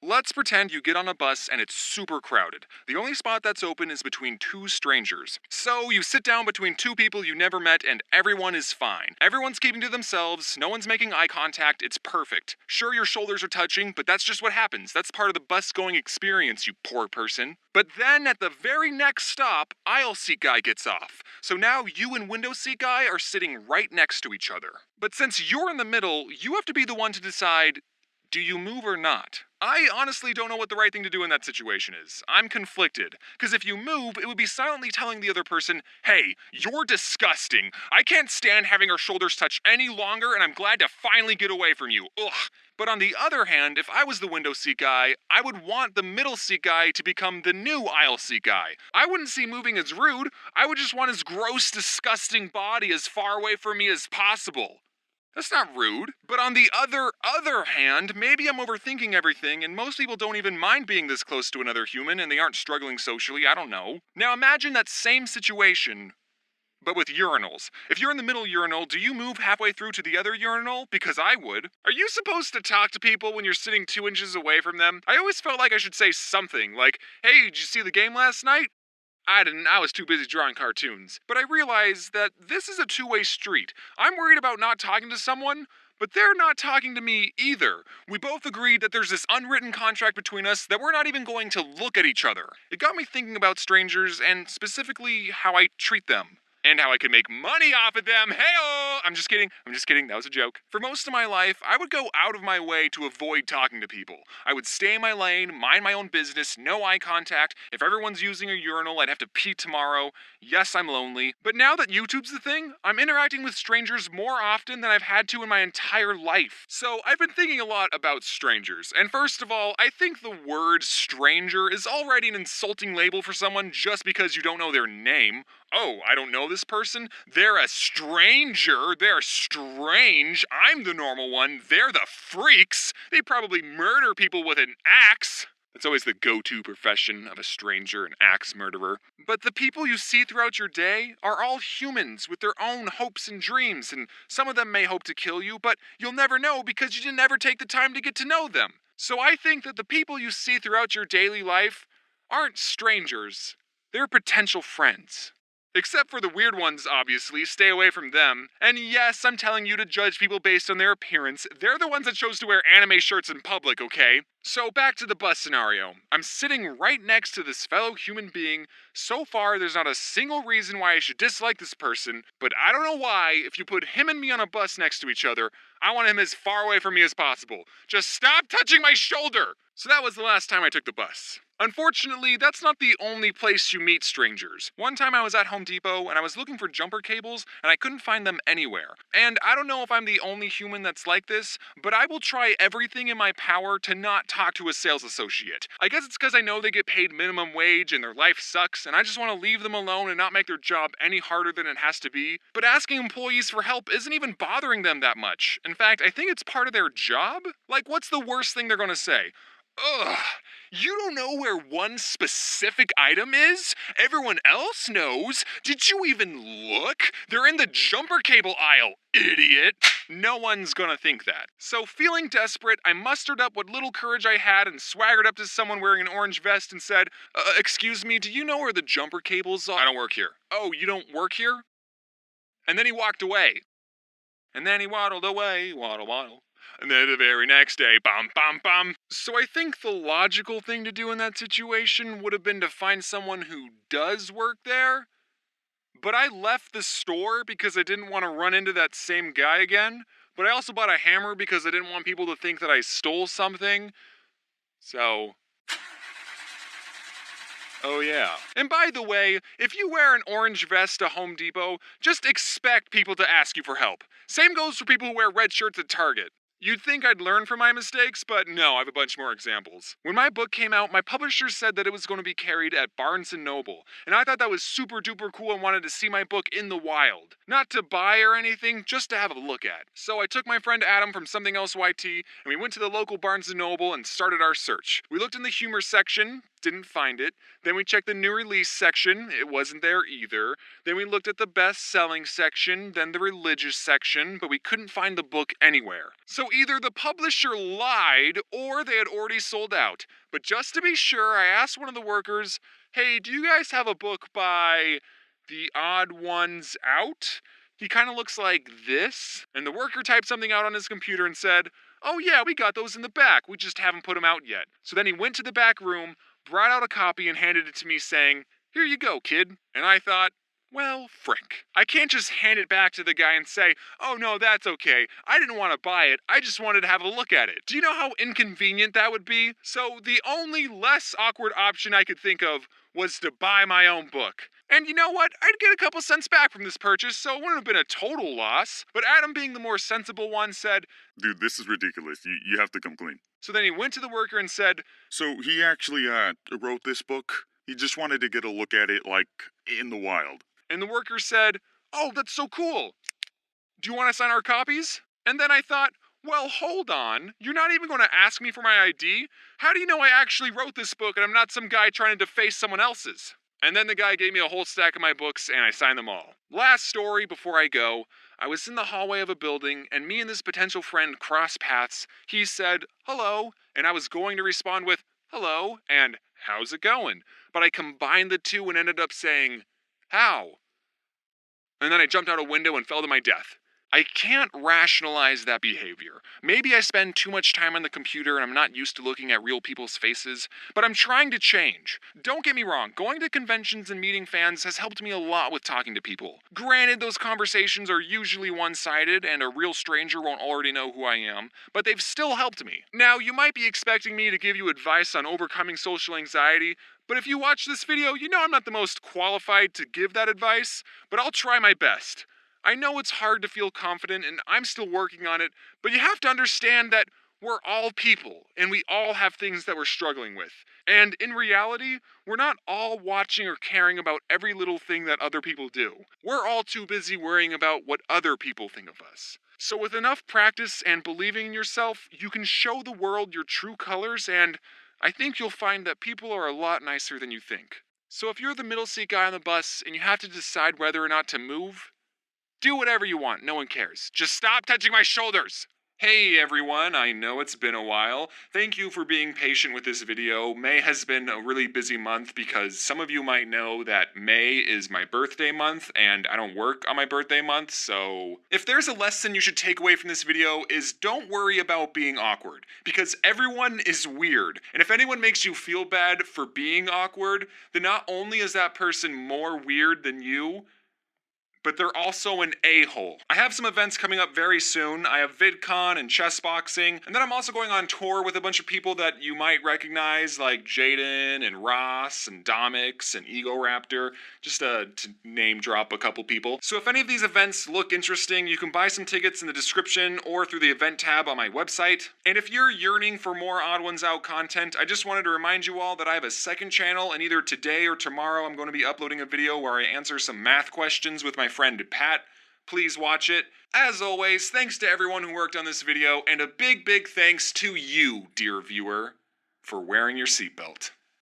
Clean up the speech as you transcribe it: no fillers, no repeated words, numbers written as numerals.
Let's pretend you get on a bus and it's super crowded. The only spot that's open is between two strangers. So you sit down between two people you never met and everyone is fine. Everyone's keeping to themselves, no one's making eye contact, it's perfect. Sure, your shoulders are touching, but that's just what happens. That's part of the bus going experience, you poor person. But then at the very next stop, aisle seat guy gets off. So now you and window seat guy are sitting right next to each other. But since you're in the middle, you have to be the one to decide, do you move or not? I honestly don't know what the right thing to do in that situation is. I'm conflicted. Because if you move, it would be silently telling the other person, hey, you're disgusting. I can't stand having our shoulders touch any longer, and I'm glad to finally get away from you. Ugh. But on the other hand, if I was the window seat guy, I would want the middle seat guy to become the new aisle seat guy. I wouldn't see moving as rude. I would just want his gross, disgusting body as far away from me as possible. That's not rude. But on the other hand, maybe I'm overthinking everything, and most people don't even mind being this close to another human, and they aren't struggling socially, I don't know. Now imagine that same situation, but with urinals. If you're in the middle urinal, do you move halfway through to the other urinal? Because I would. Are you supposed to talk to people when you're sitting 2 inches away from them? I always felt like I should say something, like, hey, did you see the game last night? I didn't, I was too busy drawing cartoons. But I realized that this is a two-way street. I'm worried about not talking to someone, but they're not talking to me either. We both agreed that there's this unwritten contract between us that we're not even going to look at each other. It got me thinking about strangers and specifically how I treat them. And how I could make money off of them. Hey-oh! I'm just kidding. That was a joke. For most of my life, I would go out of my way to avoid talking to people. I would stay in my lane, mind my own business, no eye contact. If everyone's using a urinal, I'd have to pee tomorrow. Yes, I'm lonely. But now that YouTube's the thing, I'm interacting with strangers more often than I've had to in my entire life. So I've been thinking a lot about strangers. And first of all, I think the word stranger is already an insulting label for someone just because you don't know their name. Oh, I don't know this person? They're a stranger. They're strange. I'm the normal one. They're the freaks. They probably murder people with an axe. That's always the go-to profession of a stranger, an axe murderer. But the people you see throughout your day are all humans with their own hopes and dreams, and some of them may hope to kill you, but you'll never know because you didn't ever take the time to get to know them. So I think that the people you see throughout your daily life aren't strangers. They're potential friends. Except for the weird ones, obviously, stay away from them. And yes, I'm telling you to judge people based on their appearance. They're the ones that chose to wear anime shirts in public, okay? So back to the bus scenario. I'm sitting right next to this fellow human being. So far, there's not a single reason why I should dislike this person, but I don't know why, if you put him and me on a bus next to each other, I want him as far away from me as possible. Just stop touching my shoulder! So that was the last time I took the bus. Unfortunately, that's not the only place you meet strangers. One time I was at Home Depot and I was looking for jumper cables and I couldn't find them anywhere. And I don't know if I'm the only human that's like this, but I will try everything in my power to not talk to a sales associate. I guess it's because I know they get paid minimum wage and their life sucks and I just want to leave them alone and not make their job any harder than it has to be. But asking employees for help isn't even bothering them that much. In fact, I think it's part of their job. Like, what's the worst thing they're gonna say? Ugh, you don't know where one specific item is? Everyone else knows. Did you even look? They're in the jumper cable aisle, idiot. No one's gonna think that. So feeling desperate, I mustered up what little courage I had and swaggered up to someone wearing an orange vest and said, excuse me, do you know where the jumper cables are? I don't work here. Oh, you don't work here? And then he walked away. And then he waddled away, waddle, waddle. And then the very next day, bum, bum, bum. So I think the logical thing to do in that situation would have been to find someone who does work there. But I left the store because I didn't want to run into that same guy again. But I also bought a hammer because I didn't want people to think that I stole something. So... oh yeah. And by the way, if you wear an orange vest to Home Depot, just expect people to ask you for help. Same goes for people who wear red shirts at Target. You'd think I'd learn from my mistakes, but no, I have a bunch more examples. When my book came out, my publisher said that it was going to be carried at Barnes & Noble, and I thought that was super duper cool and wanted to see my book in the wild. Not to buy or anything, just to have a look at. So I took my friend Adam from Something Else YT, and we went to the local Barnes & Noble and started our search. We looked in the humor section, didn't find it. Then we checked the new release section, it wasn't there either. Then we looked at the best-selling section, then the religious section, but we couldn't find the book anywhere. So So either the publisher lied or they had already sold out. But just to be sure, I asked one of the workers, hey, do you guys have a book by The Odd Ones Out? He kind of looks like this. And the worker typed something out on his computer and said, oh yeah, we got those in the back. We just haven't put them out yet. So then he went to the back room, brought out a copy, and handed it to me saying, here you go, kid. And I thought, well, frick. I can't just hand it back to the guy and say, oh no, that's okay. I didn't want to buy it. I just wanted to have a look at it. Do you know how inconvenient that would be? So the only less awkward option I could think of was to buy my own book. And you know what? I'd get a couple cents back from this purchase, so it wouldn't have been a total loss. But Adam, being the more sensible one, said, dude, this is ridiculous. You have to come clean. So then he went to the worker and said, so he actually wrote this book. He just wanted to get a look at it, like, in the wild. And the worker said, oh, that's so cool. Do you want to sign our copies? And then I thought, well, hold on. You're not even going to ask me for my ID? How do you know I actually wrote this book and I'm not some guy trying to deface someone else's? And then the guy gave me a whole stack of my books and I signed them all. Last story before I go. I was in the hallway of a building and me and this potential friend crossed paths. He said, hello, and I was going to respond with, hello, and how's it going? But I combined the two and ended up saying, how? And then I jumped out a window and fell to my death. I can't rationalize that behavior. Maybe I spend too much time on the computer and I'm not used to looking at real people's faces, but I'm trying to change. Don't get me wrong, going to conventions and meeting fans has helped me a lot with talking to people. Granted, those conversations are usually one-sided and a real stranger won't already know who I am, but they've still helped me. Now, you might be expecting me to give you advice on overcoming social anxiety, but if you watch this video, you know I'm not the most qualified to give that advice, but I'll try my best. I know it's hard to feel confident, and I'm still working on it, but you have to understand that we're all people, and we all have things that we're struggling with. And in reality, we're not all watching or caring about every little thing that other people do. We're all too busy worrying about what other people think of us. So with enough practice and believing in yourself, you can show the world your true colors, and I think you'll find that people are a lot nicer than you think. So if you're the middle seat guy on the bus and you have to decide whether or not to move, do whatever you want, no one cares. Just stop touching my shoulders! Hey everyone, I know it's been a while. Thank you for being patient with this video. May has been a really busy month because some of you might know that May is my birthday month and I don't work on my birthday month, so if there's a lesson you should take away from this video is don't worry about being awkward, because everyone is weird. And if anyone makes you feel bad for being awkward, then not only is that person more weird than you, but they're also an a-hole. I have some events coming up very soon. I have VidCon and chess boxing, and then I'm also going on tour with a bunch of people that you might recognize, like Jaden and Ross and Domix and Ego Raptor, just to name drop a couple people. So if any of these events look interesting, you can buy some tickets in the description or through the event tab on my website. And if you're yearning for more Odd Ones Out content, I just wanted to remind you all that I have a second channel, and either today or tomorrow I'm going to be uploading a video where I answer some math questions with my friend Pat. Please watch it. As always, thanks to everyone who worked on this video, and a big thanks to you, dear viewer, for wearing your seatbelt.